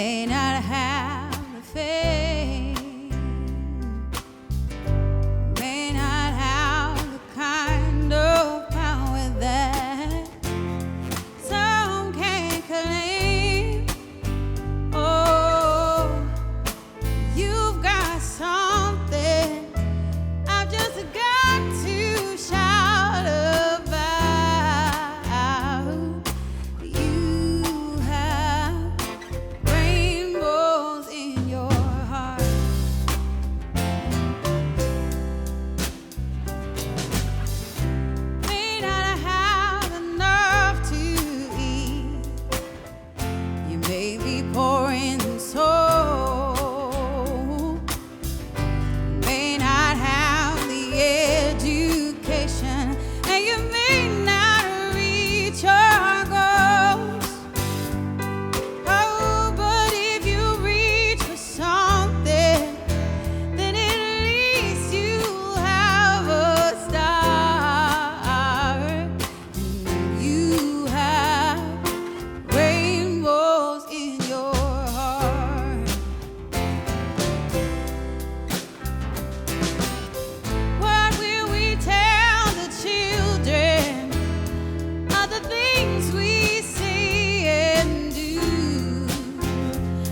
may not have the fame, may not have the kind of power that some can claim. Oh, you've got something I've just got to shout about. You have rainbows in your heart. May not have enough to eat. You may be poor in soul. May not have the education, and you may not reach your goals. Oh, but if you reach for something, then at least you'll have a start. You have rainbows in your heart. What will we tell the children of the things we say and do?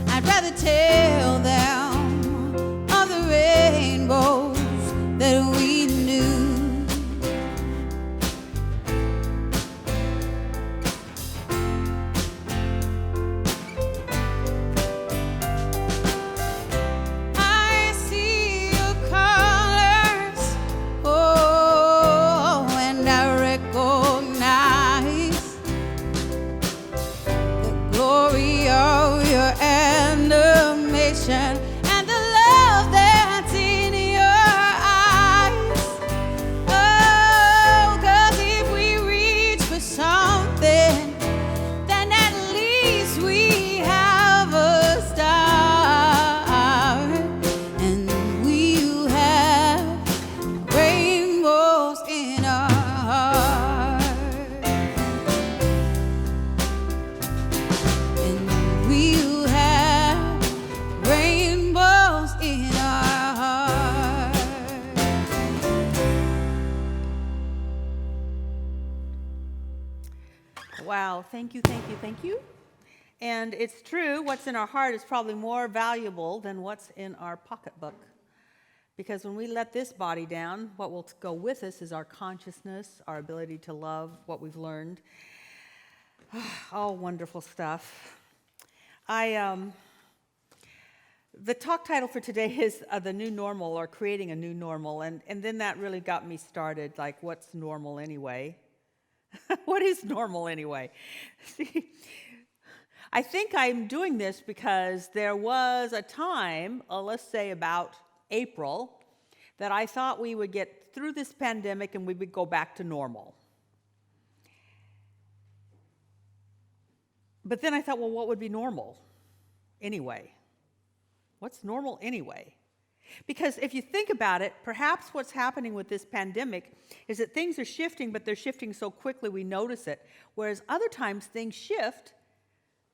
I'd rather tell them of the rainbows that we knew. I see your colors, oh, and I recognize the glory of your animation and the love that's in your eyes. Oh, 'cause if we reach for something, then at least we have a start, and we'll have rainbows in our heart, and we'll have rainbows in our heart. Wow, thank you, thank you, thank you. And it's true, what's in our heart is probably more valuable than what's in our pocketbook. Because when we let this body down, what will go with us is our consciousness, our ability to love what we've learned. All wonderful stuff. The talk title for today is The New Normal, or Creating a New Normal. And then that really got me started, like, what's normal anyway? What is normal anyway? See, I think I'm doing this because there was a time, let's say about April, that I thought we would get through this pandemic and we would go back to normal. But then I thought, well, what would be normal anyway? What's normal anyway? Because if you think about it, perhaps what's happening with this pandemic is that things are shifting, but they're shifting so quickly we notice it. Whereas other times things shift,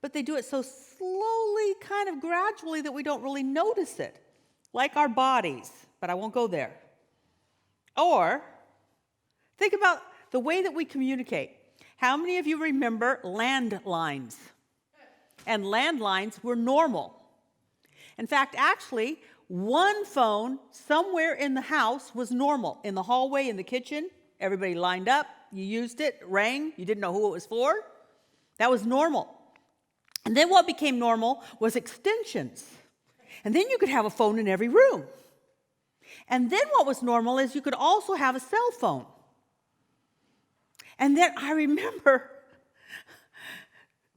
but they do it so slowly, kind of gradually, that we don't really notice it. Like our bodies, but I won't go there. Or think about the way that we communicate. How many of you remember landlines? And landlines were normal. In fact, actually, one phone somewhere in the house was normal. In the hallway, in the kitchen, everybody lined up, you used it, it rang, you didn't know who it was for. That was normal. And then what became normal was extensions. And then you could have a phone in every room. And then what was normal is you could also have a cell phone. And then I remember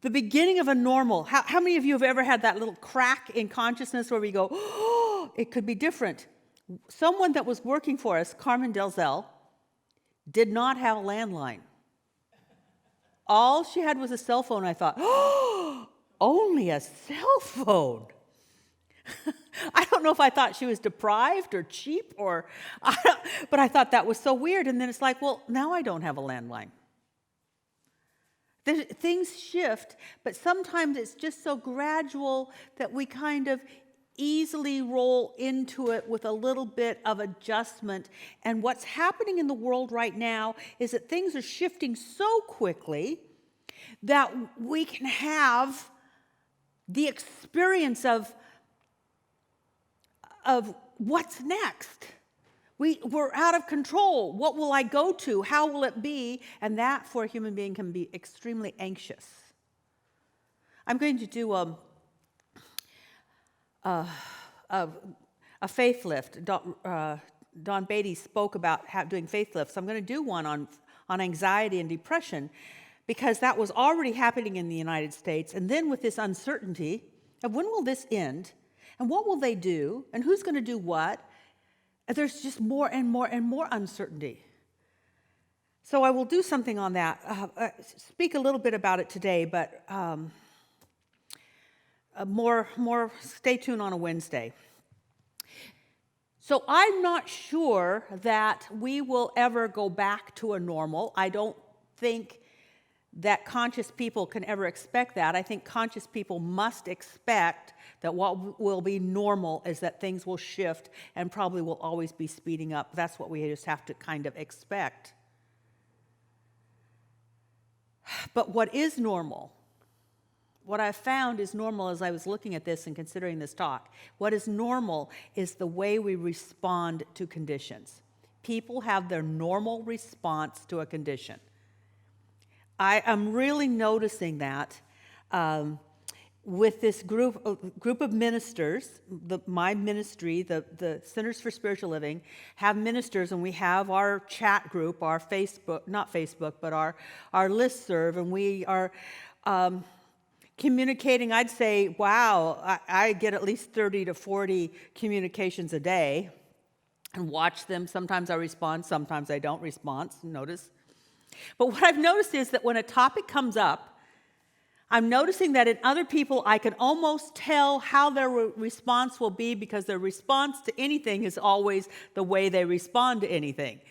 the beginning of a normal. How many of you have ever had that little crack in consciousness where we go, oh, it could be different? Someone that was working for us, Carmen Delzell, did not have a landline. All she had was a cell phone. I thought, oh, only a cell phone. I don't know if I thought she was deprived or cheap, but I thought that was so weird. And then it's like, well, now I don't have a landline. Things shift, but sometimes it's just so gradual that we kind of easily roll into it with a little bit of adjustment. And what's happening in the world right now is that things are shifting so quickly that we can have the experience of what's next. We're out of control. What will I go to? How will it be? And that for a human being can be extremely anxious. I'm going to do a faith lift. Don Beatty spoke about doing faith lifts. I'm going to do one on anxiety and depression because that was already happening in the United States. And then with this uncertainty of when will this end? And what will they do? And who's going to do what? There's just more and more and more uncertainty. So I will do something on that. Speak a little bit about it today, but more stay tuned on a Wednesday. So I'm not sure that we will ever go back to a normal. I don't think that conscious people can ever expect that. I think conscious people must expect that what will be normal is that things will shift and probably will always be speeding up. That's what we just have to kind of expect. But what is normal? What I found is normal as I was looking at this and considering this talk. What is normal is the way we respond to conditions. People have their normal response to a condition. I am really noticing that with this group of ministers. My ministry, the Centers for Spiritual Living, have ministers, and we have our chat group, our Facebook, not Facebook, but our listserv, and we are communicating. I'd say, wow, I get at least 30 to 40 communications a day and watch them. Sometimes I respond, sometimes I don't respond, notice. But what I've noticed is that when a topic comes up, I'm noticing that in other people, I can almost tell how their response will be because their response to anything is always the way they respond to anything.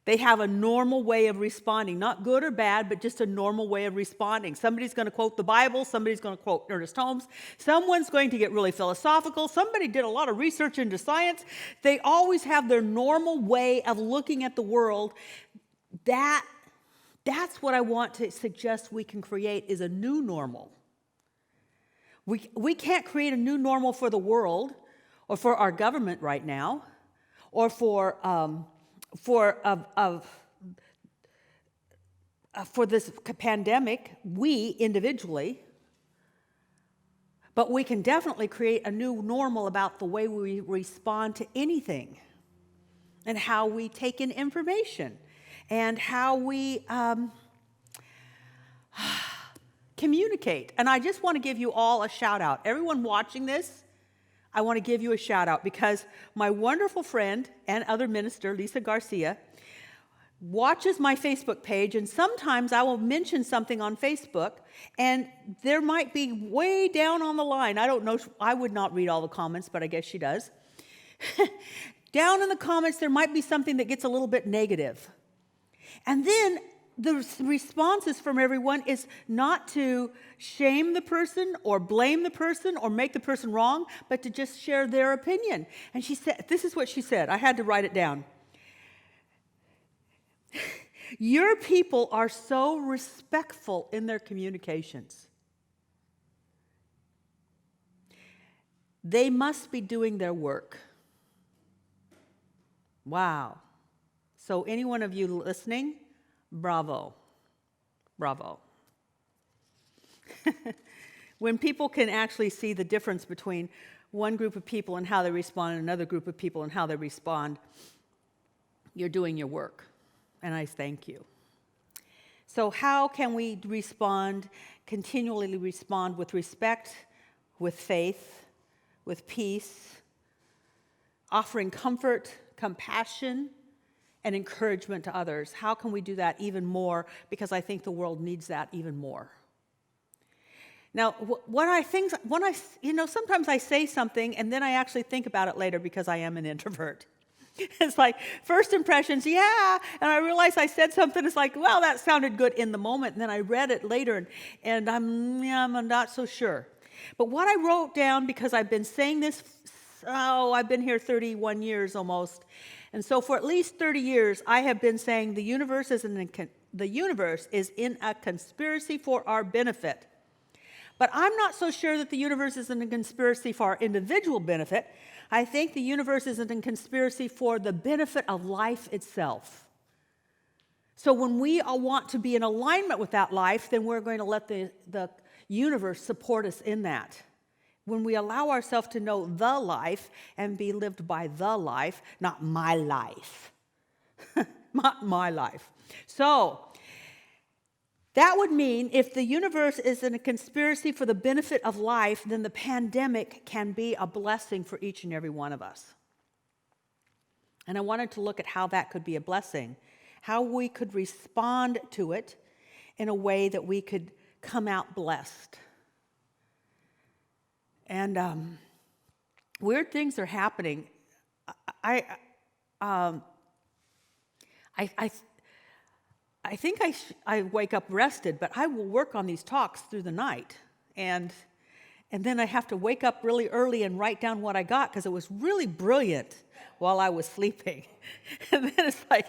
They have a normal way of responding, not good or bad, but just a normal way of responding. Somebody's going to quote the Bible, somebody's going to quote Ernest Holmes, someone's going to get really philosophical, somebody did a lot of research into science. They always have their normal way of looking at the world. That's what I want to suggest we can create is a new normal. We can't create a new normal for the world or for our government right now or for this pandemic, we individually, but we can definitely create a new normal about the way we respond to anything and how we take in information. And how we communicate. And I just want to give you all a shout out. Everyone watching this, I want to give you a shout out because my wonderful friend and other minister, Lisa Garcia, watches my Facebook page, and sometimes I will mention something on Facebook, and there might be way down on the line. I don't know, I would not read all the comments, but I guess she does. Down in the comments, there might be something that gets a little bit negative. And then the responses from everyone is not to shame the person or blame the person or make the person wrong, but to just share their opinion. And she said, this is what she said. I had to write it down. Your people are so respectful in their communications. They must be doing their work. Wow. So any one of you listening, bravo. Bravo. When people can actually see the difference between one group of people and how they respond and another group of people and how they respond, you're doing your work. And I thank you. So how can we continually respond with respect, with faith, with peace, offering comfort, compassion, and encouragement to others? How can we do that even more? Because I think the world needs that even more. Now, sometimes I say something and then I actually think about it later because I am an introvert. It's like, first impressions, yeah. And I realized I said something, it's like, well, that sounded good in the moment. And then I read it later, and I'm not so sure. But what I wrote down, because I've been saying this, I've been here 31 years almost. And so for at least 30 years, I have been saying the universe is in a conspiracy for our benefit. But I'm not so sure that the universe is in a conspiracy for our individual benefit. I think the universe is in a conspiracy for the benefit of life itself. So when we all want to be in alignment with that life, then we're going to let the universe support us in that. When we allow ourselves to know the life and be lived by the life, not my life. Not my life. So, that would mean if the universe is in a conspiracy for the benefit of life, then the pandemic can be a blessing for each and every one of us. And I wanted to look at how that could be a blessing, how we could respond to it in a way that we could come out blessed. And weird things are happening. I think I wake up rested, but I will work on these talks through the night. And then I have to wake up really early and write down what I got because it was really brilliant while I was sleeping. And then it's like,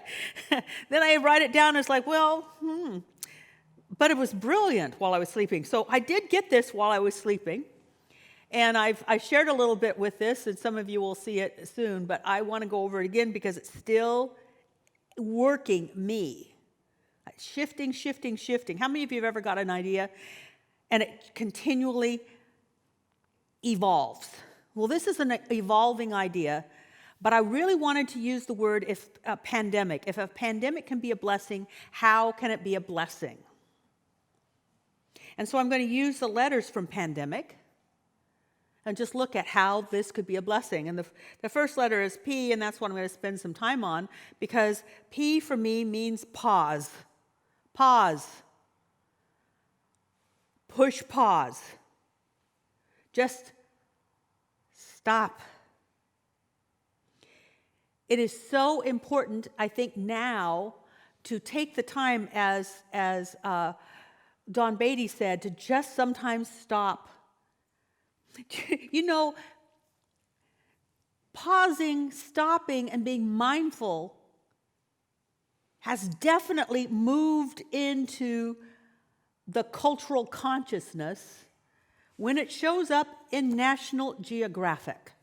then I write it down and it's like, but it was brilliant while I was sleeping. So I did get this while I was sleeping. And I shared a little bit with this, and some of you will see it soon, but I want to go over it again because it's still working me. Shifting. How many of you have ever got an idea and it continually evolves? Well, this is an evolving idea, but I really wanted to use the word if a pandemic can be a blessing, how can it be a blessing? And so I'm going to use the letters from pandemic and just look at how this could be a blessing. And the first letter is P, and that's what I'm going to spend some time on, because P for me means pause. Pause. Push pause. Just stop. It is so important, I think, now to take the time, as Don Beatty said, to just sometimes stop. You know, pausing, stopping, and being mindful has definitely moved into the cultural consciousness when it shows up in National Geographic.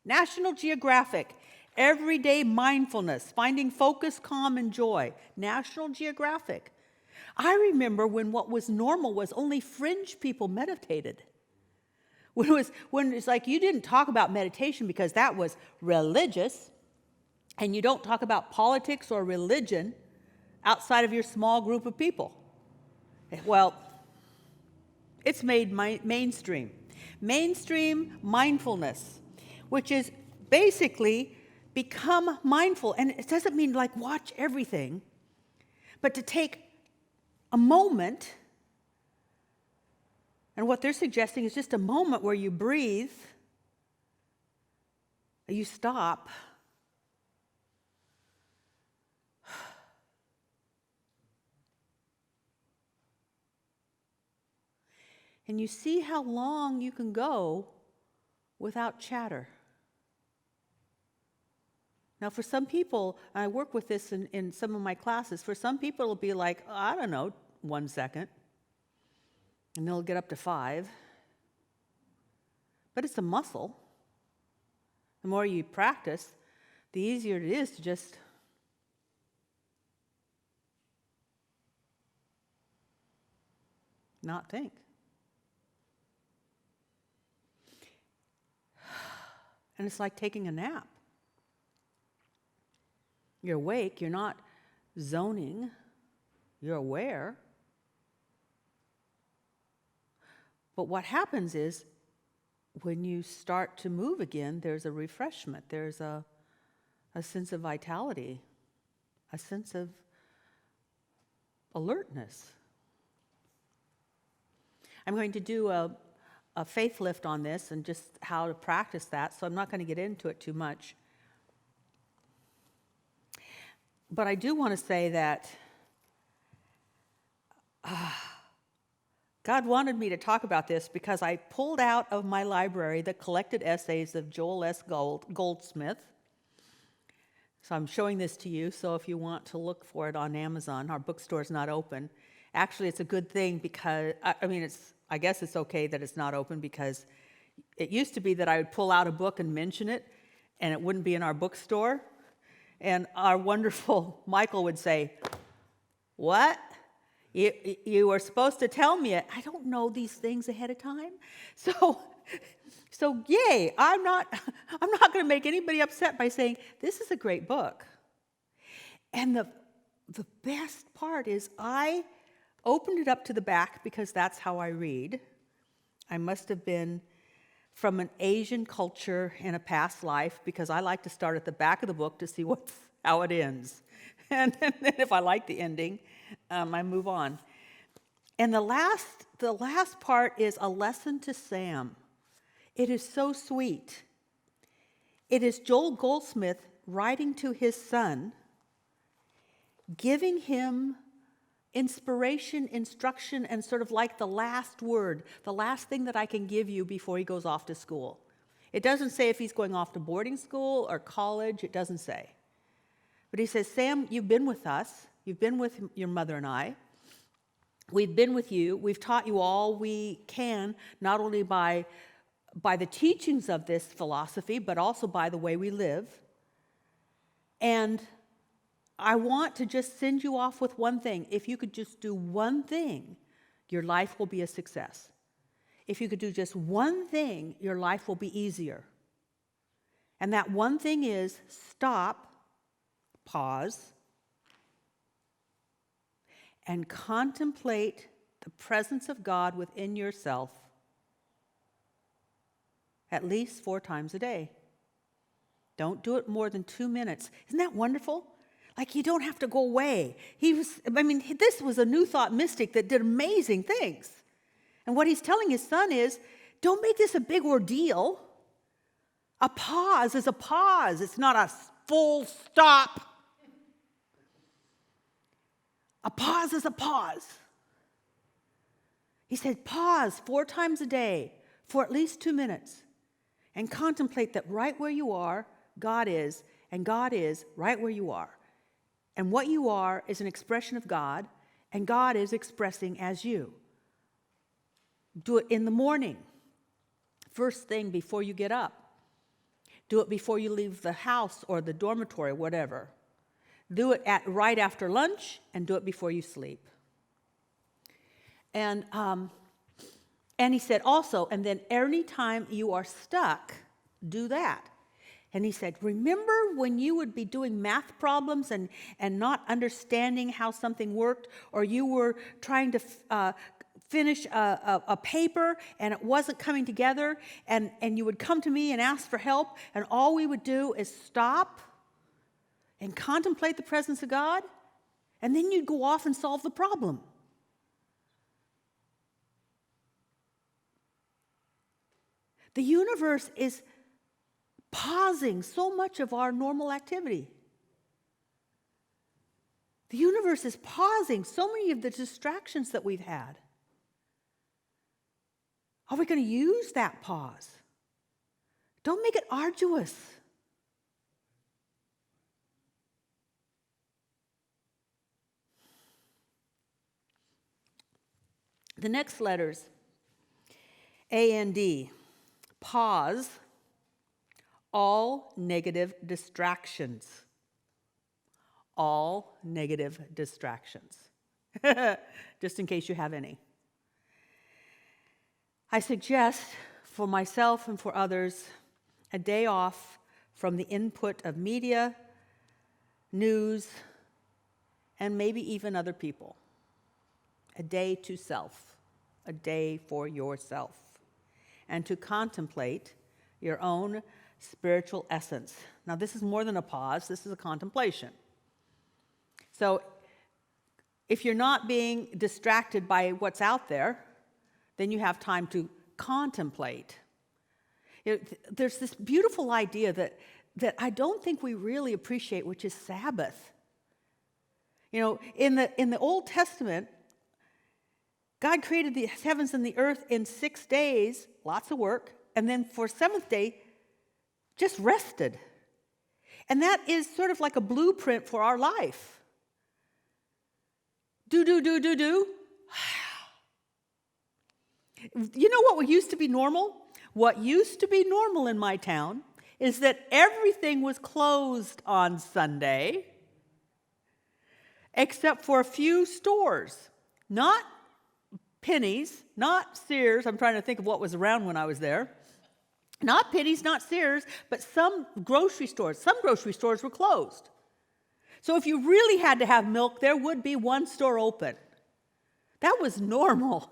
National Geographic, everyday mindfulness, finding focus, calm, and joy. National Geographic. I remember when what was normal was only fringe people meditated. When it's like you didn't talk about meditation because that was religious, and you don't talk about politics or religion outside of your small group of people. Well, it's made mainstream. Mainstream mindfulness, which is basically become mindful. And it doesn't mean like watch everything, but to take a moment. And what they're suggesting is just a moment where you breathe, you stop, and you see how long you can go without chatter. Now, for some people, and I work with this in some of my classes, for some people it'll be like, I don't know, 1 second. And they'll get up to 5. But it's a muscle. The more you practice, the easier it is to just not think. And it's like taking a nap. You're awake, you're not zoning, you're aware. But what happens is, when you start to move again, there's a refreshment, there's a sense of vitality, a sense of alertness. I'm going to do a faith lift on this and just how to practice that, so I'm not going to get into it too much. But I do want to say that God wanted me to talk about this because I pulled out of my library the collected essays of Joel S. Goldsmith. So I'm showing this to you, so if you want to look for it on Amazon, our bookstore's not open. Actually, it's a good thing because, I guess it's okay that it's not open because it used to be that I would pull out a book and mention it, and it wouldn't be in our bookstore. And our wonderful Michael would say, "What? You were supposed to tell me it." I don't know these things ahead of time. So yay, I'm not going to make anybody upset by saying, this is a great book. And the best part is I opened it up to the back because that's how I read. I must have been from an Asian culture in a past life because I like to start at the back of the book to see how it ends. And then if I like the ending, I move on. And the last part is a lesson to Sam. It is so sweet. It is Joel Goldsmith writing to his son, giving him inspiration, instruction, and sort of like the last word, the last thing that I can give you before he goes off to school. It doesn't say if he's going off to boarding school or college. It doesn't say. But he says, Sam, you've been with us. You've been with your mother and I. We've been with you. We've taught you all we can, not only by the teachings of this philosophy, but also by the way we live. And I want to just send you off with one thing. If you could just do one thing, your life will be a success. If you could do just one thing, your life will be easier. And that one thing is stop, pause, and contemplate the presence of God within yourself at least 4 times a day. Don't do it more than 2 minutes. Isn't that wonderful? Like, you don't have to go away. This was a New Thought mystic that did amazing things. And what he's telling his son is, don't make this a big ordeal. A pause is a pause. It's not a full stop. A pause is a pause. He said, pause 4 times a day for at least 2 minutes and contemplate that right where you are, God is, and God is right where you are. And what you are is an expression of God, and God is expressing as you. Do it in the morning, first thing before you get up. Do it before you leave the house or the dormitory, whatever. Do it right after lunch, and do it before you sleep. And he said also, and then any time you are stuck, do that. And he said, remember when you would be doing math problems and not understanding how something worked, or you were trying to finish a paper and it wasn't coming together, and you would come to me and ask for help, and all we would do is stop and contemplate the presence of God, and then you'd go off and solve the problem. The universe is pausing so much of our normal activity. The universe is pausing so many of the distractions that we've had. Are we going to use that pause? Don't make it arduous. The next letters, A and D. Pause all negative distractions. All negative distractions. Just in case you have any. I suggest for myself and for others a day off from the input of media, news, and maybe even other people. A day to self, a day for yourself, and to contemplate your own spiritual essence. Now, this is more than a pause, this is a contemplation. So, if you're not being distracted by what's out there, then you have time to contemplate. There's this beautiful idea that I don't think we really appreciate, which is Sabbath. In the Old Testament, God created the heavens and the earth in 6 days, lots of work, and then for seventh day, just rested. And that is sort of like a blueprint for our life. Do. You know what used to be normal? What used to be normal in my town is that everything was closed on Sunday, except for a few stores. Not Penny's, not Sears. I'm trying to think of what was around when I was there. Not Penny's, not Sears, but some grocery stores. Some grocery stores were closed. So if you really had to have milk, there would be one store open. That was normal.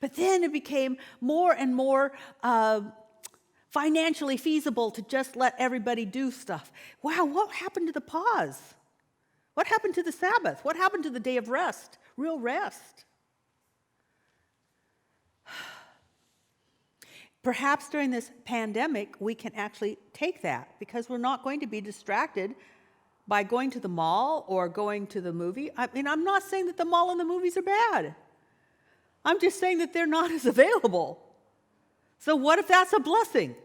But then it became more and more financially feasible to just let everybody do stuff. Wow, what happened to the pause? What happened to the Sabbath? What happened to the day of rest? Real rest. Perhaps during this pandemic, we can actually take that because we're not going to be distracted by going to the mall or going to the movie. I mean, I'm not saying that the mall and the movies are bad. I'm just saying that they're not as available. So what if that's a blessing?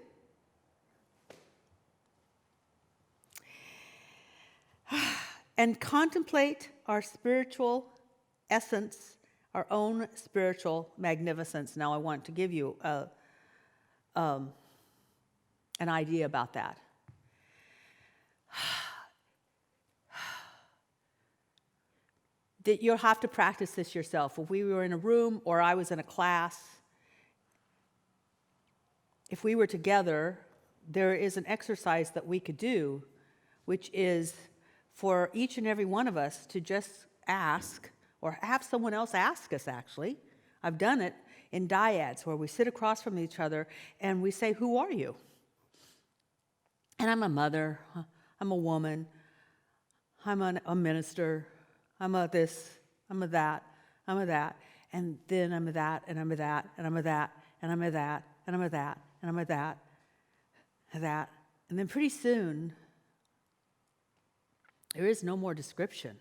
And contemplate our spiritual essence, our own spiritual magnificence. Now I want to give you an idea about that. That you'll have to practice this yourself. If we were in a room or I was in a class, if we were together, there is an exercise that we could do, which is for each and every one of us to just ask, or have someone else ask us actually. I've done it in dyads where we sit across from each other and we say, who are you? And I'm a mother, I'm a woman, I'm a minister, I'm a this, I'm a that, I'm a that, and then I'm a that, and I'm a that, and I'm a that, and I'm a that, and I'm a that, and I'm a that, and that. And then pretty soon, there is no more description.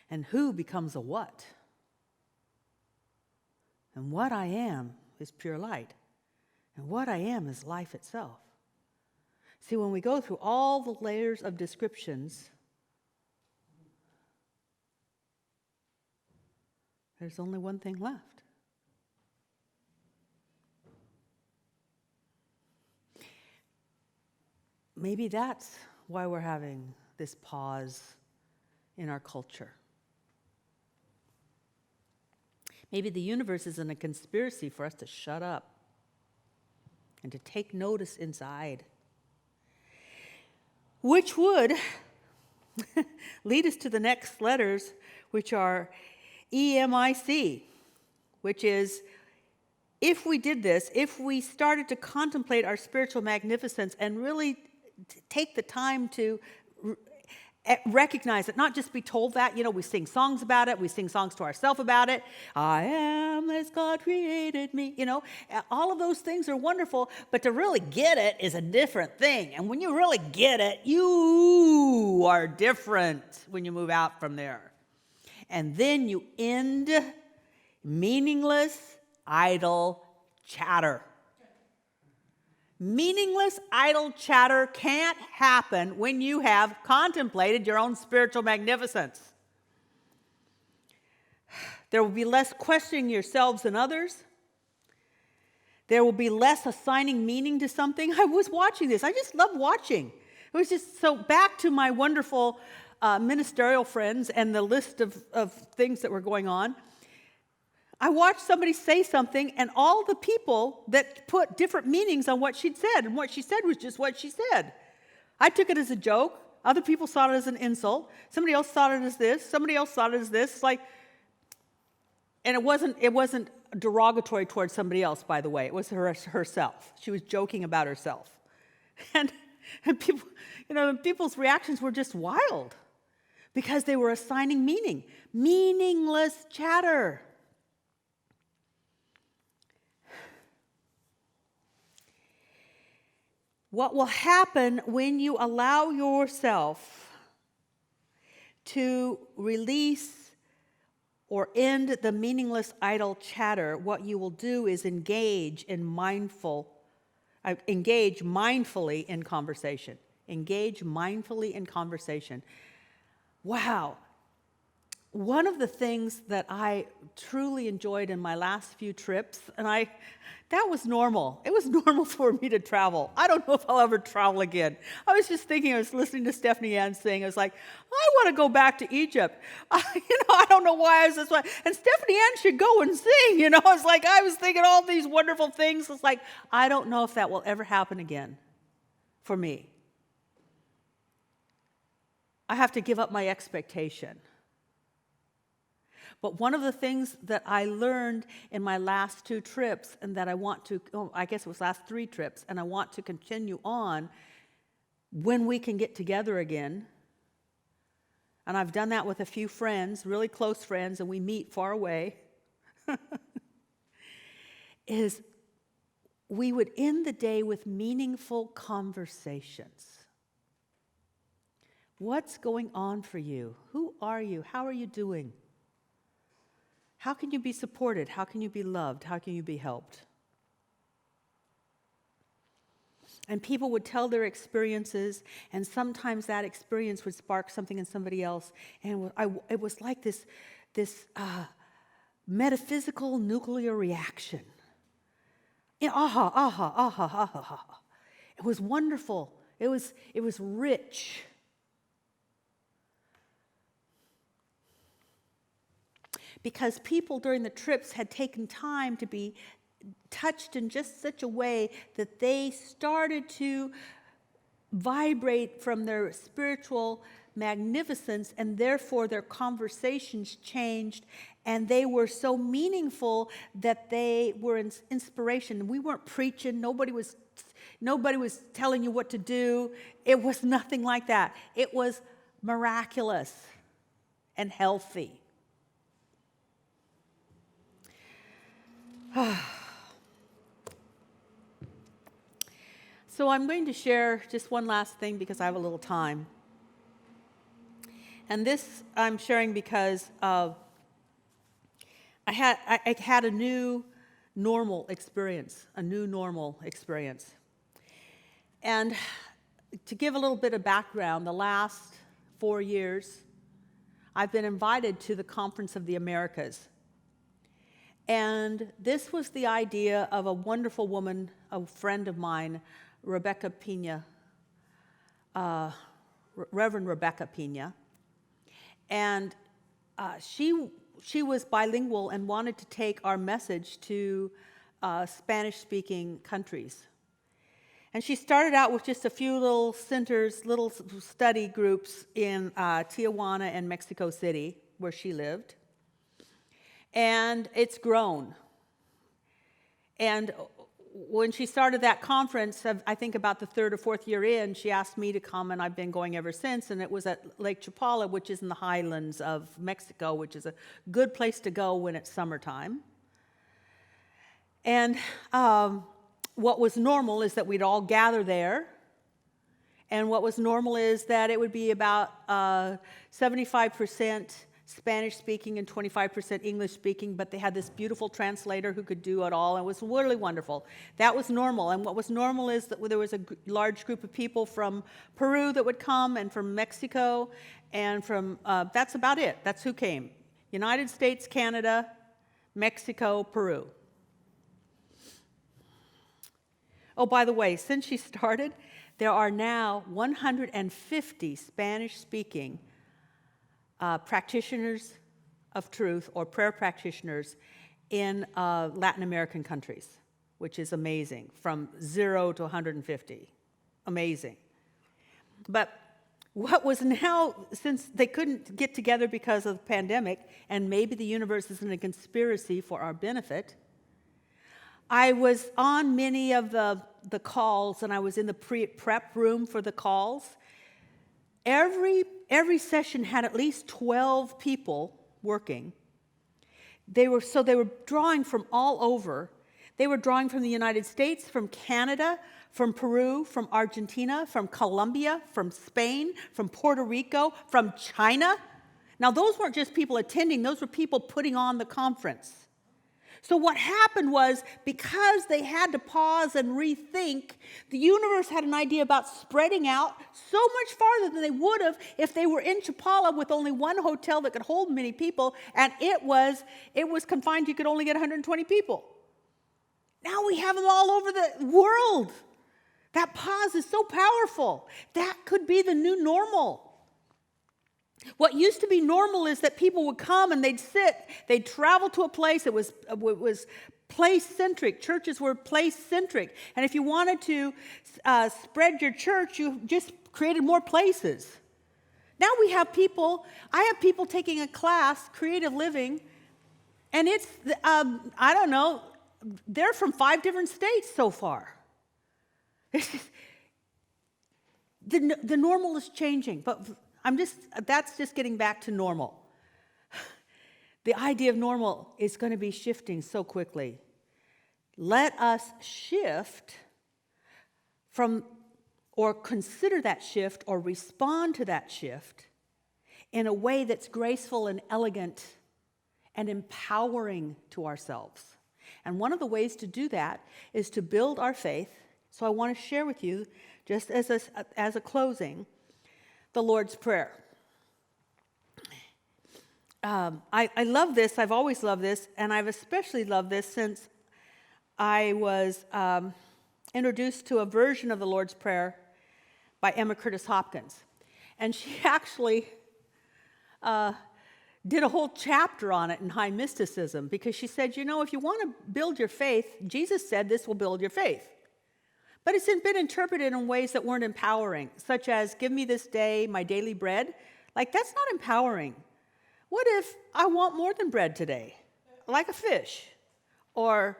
And who becomes a what? And what I am is pure light. And what I am is life itself. See, when we go through all the layers of descriptions, there's only one thing left. Maybe that's why we're having this pause in our culture. Maybe the universe isn't a conspiracy for us to shut up and to take notice inside, which would lead us to the next letters, which are EMIC, which is, if we did this, if we started to contemplate our spiritual magnificence and really take the time to recognize it, not just be told that. We sing songs about it. We sing songs to ourselves about it. I am as God created me. All of those things are wonderful, but to really get it is a different thing. And when you really get it, you are different when you move out from there. And then you end meaningless, idle chatter. Meaningless, idle chatter can't happen when you have contemplated your own spiritual magnificence. There will be less questioning yourselves and others. There will be less assigning meaning to something. I was watching this. I just love watching. It was just so back to my wonderful ministerial friends and the list of things that were going on. I watched somebody say something, and all the people that put different meanings on what she'd said, and what she said was just what she said. I took it as a joke. Other people saw it as an insult. Somebody else saw it as this. Somebody else saw it as this. And it wasn't derogatory towards somebody else, by the way. It was herself. She was joking about herself. And people, people's reactions were just wild because they were assigning meaning. Meaningless chatter. What will happen when you allow yourself to release or end the meaningless idle chatter, what you will do is engage mindfully in conversation. Engage mindfully in conversation. Wow. One of the things that I truly enjoyed in my last few trips, that was normal. It was normal for me to travel. I don't know if I'll ever travel again. I was just thinking, I was listening to Stephanie Ann sing. I was like, I want to go back to Egypt. I don't know why I was this way. And Stephanie Ann should go and sing. I was thinking all these wonderful things. It's like, I don't know if that will ever happen again for me. I have to give up my expectation. But one of the things that I learned in my last 2 trips, and that I guess it was last 3 trips, and I want to continue on when we can get together again, and I've done that with a few friends, really close friends, and we meet far away, is we would end the day with meaningful conversations. What's going on for you? Who are you? How are you doing? How can you be supported? How can you be loved? How can you be helped? And people would tell their experiences, and sometimes that experience would spark something in somebody else. And it was like this metaphysical nuclear reaction. It was wonderful. It was rich. Because people during the trips had taken time to be touched in just such a way that they started to vibrate from their spiritual magnificence, and therefore their conversations changed, and they were so meaningful that they were an inspiration. We weren't preaching. Nobody was telling you what to do. It was nothing like that. It was miraculous and healthy. So I'm going to share just one last thing because I have a little time. And this I'm sharing because I had a new normal experience. And to give a little bit of background, the last 4 years, I've been invited to the Conference of the Americas. And this was the idea of a wonderful woman, a friend of mine, Rebecca Pena, Reverend Rebecca Pena. And she was bilingual and wanted to take our message to Spanish-speaking countries. And she started out with just a few little centers, little study groups in Tijuana and Mexico City, where she lived. And it's grown. And when she started that conference, I think about the 3rd or 4th year in, she asked me to come, and I've been going ever since. And it was at Lake Chapala, which is in the highlands of Mexico, which is a good place to go when it's summertime. And what was normal is that we'd all gather there. And what was normal is that it would be about 75% Spanish-speaking and 25% English-speaking, but they had this beautiful translator who could do it all, and it was really wonderful. That was normal, and what was normal is that there was a large group of people from Peru that would come, and from Mexico, and from, that's about it. That's who came. United States, Canada, Mexico, Peru. Oh, by the way, since she started, there are now 150 Spanish-speaking practitioners of truth or prayer practitioners in Latin American countries, which is amazing, from 0 to 150. Amazing. But what was now, since they couldn't get together because of the pandemic, and maybe the universe is in a conspiracy for our benefit, I was on many of the calls, and I was in the prep room for the calls. Every session had at least 12 people working. They were drawing from all over. They were drawing from the United States, from Canada, from Peru, from Argentina, from Colombia, from Spain, from Puerto Rico, from China. Now, those weren't just people attending, those were people putting on the conference. So what happened was, because they had to pause and rethink, the universe had an idea about spreading out so much farther than they would have if they were in Chapala with only one hotel that could hold many people, and it was confined, you could only get 120 people. Now we have them all over the world. That pause is so powerful. That could be the new normal. What used to be normal is that people would come and they'd sit, they'd travel to a place. It was place-centric. Churches were place-centric. And if you wanted to spread your church, you just created more places. Now I have people taking a class, Creative Living, and it's, they're from 5 different states so far. The normal is changing, but that's just getting back to normal. The idea of normal is going to be shifting so quickly. Let us shift from, or consider that shift, or respond to that shift in a way that's graceful and elegant and empowering to ourselves. And one of the ways to do that is to build our faith. So I want to share with you, just as a closing, the Lord's Prayer. I love this. I've always loved this, and I've especially loved this since I was introduced to a version of the Lord's Prayer by Emma Curtis Hopkins. And she actually did a whole chapter on it in High Mysticism, because she said, if you want to build your faith, Jesus said this will build your faith. But it's been interpreted in ways that weren't empowering, such as, give me this day my daily bread. Like, that's not empowering. What if I want more than bread today? Like a fish. Or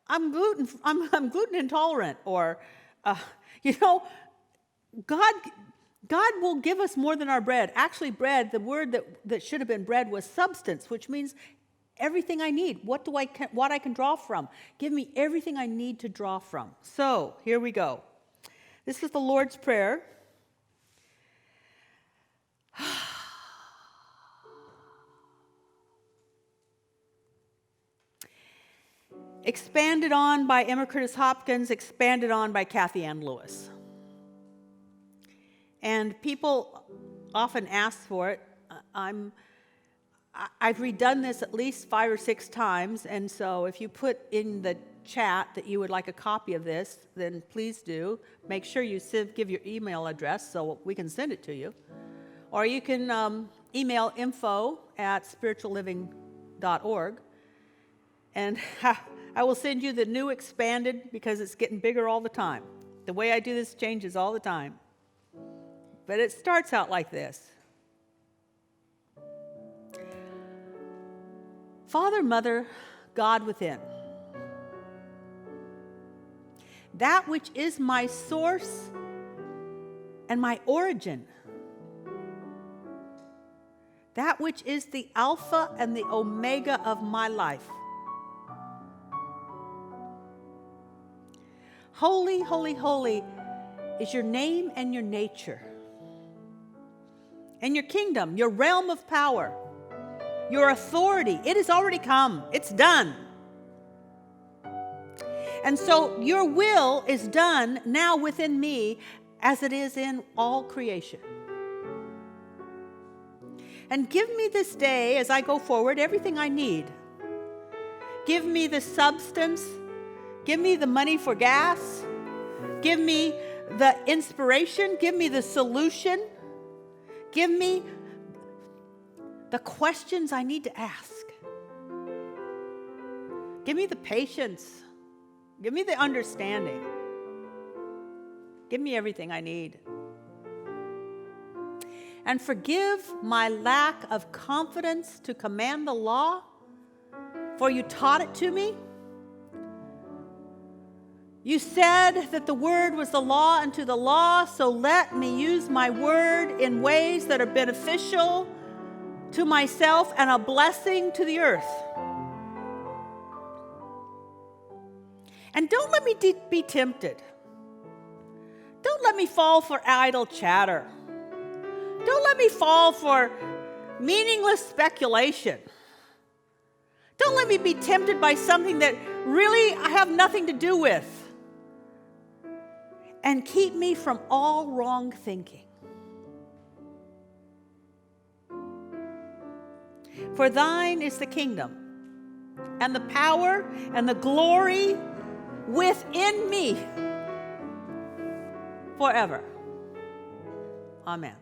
I'm gluten intolerant. Or, God will give us more than our bread. Actually, bread, the word that should have been bread was substance, which means everything I need. What I can draw from. Give me everything I need to draw from. So, here we go. This is the Lord's Prayer. Expanded on by Emma Curtis Hopkins, expanded on by Kathianne Lewis. And people often ask for it. I've redone this at least 5 or 6 times, and so if you put in the chat that you would like a copy of this, then please do. Make sure you give your email address so we can send it to you. Or you can email info@spiritualliving.org, and I will send you the new expanded, because it's getting bigger all the time. The way I do this changes all the time. But it starts out like this. Father, Mother, God within, that which is my source and my origin, that which is the Alpha and the Omega of my life. Holy, holy, holy is your name and your nature, and your kingdom, your realm of power. Your authority, it has already come. It's done. And so your will is done now within me as it is in all creation. And give me this day, as I go forward, everything I need. Give me the substance. Give me the money for gas. Give me the inspiration. Give me the solution. Give me the questions I need to ask. Give me the patience. Give me the understanding. Give me everything I need. And forgive my lack of confidence to command the law, for you taught it to me. You said that the word was the law unto the law, so let me use my word in ways that are beneficial to myself and a blessing to the earth. And don't let me be tempted. Don't let me fall for idle chatter. Don't let me fall for meaningless speculation. Don't let me be tempted by something that really I have nothing to do with. And keep me from all wrong thinking. For thine is the kingdom, and the power, and the glory within me forever. Amen.